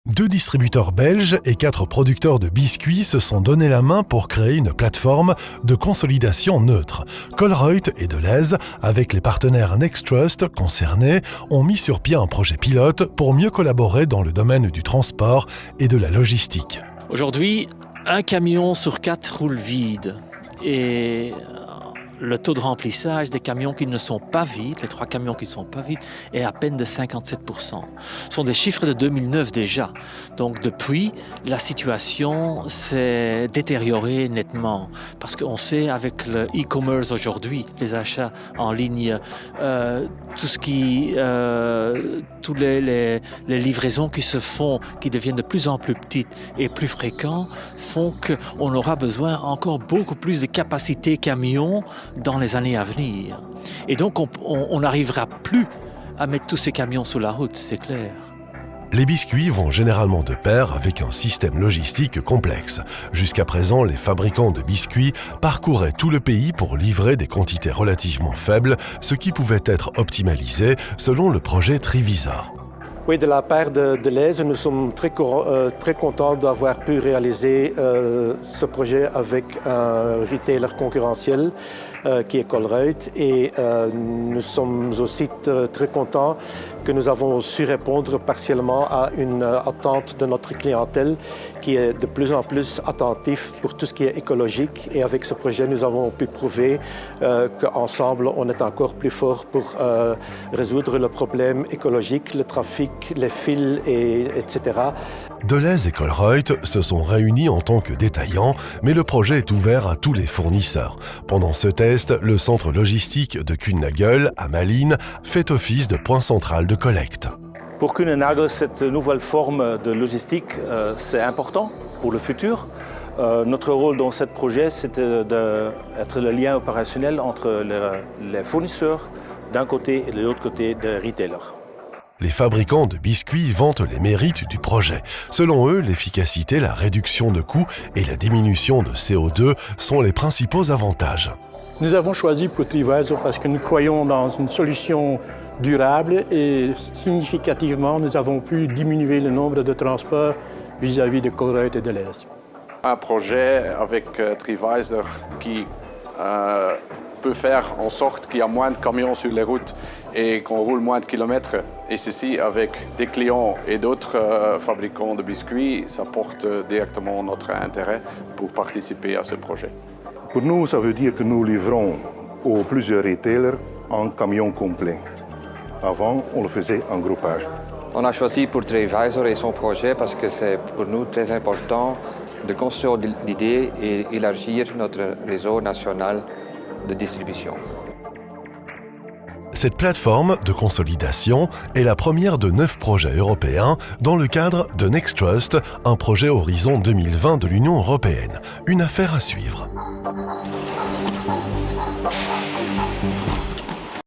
2 distributeurs belges et 4 producteurs de biscuits se sont donné la main pour créer une plateforme de consolidation neutre. Colruyt et Delhaize, avec les partenaires Nextrust concernés, ont mis sur pied un projet pilote pour mieux collaborer dans le domaine du transport et de la logistique. Aujourd'hui, un camion sur 4 roule vide et le taux de remplissage des camions qui ne sont pas vides, les 3 camions qui ne sont pas vides, est à peine de 57%. Ce sont des chiffres de 2009 déjà. Donc depuis, la situation s'est détériorée nettement. Parce qu'on sait, avec le e-commerce aujourd'hui, les achats en ligne, toutes les livraisons qui se font, qui deviennent de plus en plus petites et plus fréquentes, font qu'on aura besoin encore beaucoup plus de capacités camions dans les années à venir. Et donc, on n'arrivera plus à mettre tous ces camions sur la route, c'est clair. Les biscuits vont généralement de pair avec un système logistique complexe. Jusqu'à présent, les fabricants de biscuits parcouraient tout le pays pour livrer des quantités relativement faibles, ce qui pouvait être optimalisé selon le projet Trivisa. Oui, de la part de Delhaize, nous sommes très contents d'avoir pu réaliser ce projet avec un retailer concurrentiel qui est Colruyt. Et nous sommes aussi très contents que nous avons su répondre partiellement à une attente de notre clientèle qui est de plus en plus attentif pour tout ce qui est écologique. Et avec ce projet, nous avons pu prouver qu'ensemble, on est encore plus fort pour résoudre le problème écologique, le trafic, les fils, etc. Delhaize et Colruyt se sont réunis en tant que détaillants, mais le projet est ouvert à tous les fournisseurs. Pendant ce test, le centre logistique de Kuehne-Nagel, à Malines, fait office de point central de collecte. Pour Kuehne-Nagel, cette nouvelle forme de logistique, c'est important pour le futur. Notre rôle dans ce projet, c'est d'être le lien opérationnel entre les fournisseurs d'un côté et de l'autre côté des retailers. Les fabricants de biscuits vantent les mérites du projet. Selon eux, l'efficacité, la réduction de coûts et la diminution de CO2 sont les principaux avantages. Nous avons choisi pour Trivisa parce que nous croyons dans une solution durable et significativement, nous avons pu diminuer le nombre de transports vis-à-vis de Colruyt et Delhaize. Un projet avec Trivisa qui peut faire en sorte qu'il y a moins de camions sur les routes et qu'on roule moins de kilomètres. Et ceci, avec des clients et d'autres fabricants de biscuits, ça porte directement notre intérêt pour participer à ce projet. Pour nous, ça veut dire que nous livrons aux plusieurs retailers en camion complet. Avant, on le faisait en groupage. On a choisi pour Trivisa et son projet parce que c'est pour nous très important de construire l'idée et élargir notre réseau national de distribution. Cette plateforme de consolidation est la première de 9 projets européens dans le cadre de Nextrust, un projet Horizon 2020 de l'Union européenne. Une affaire à suivre.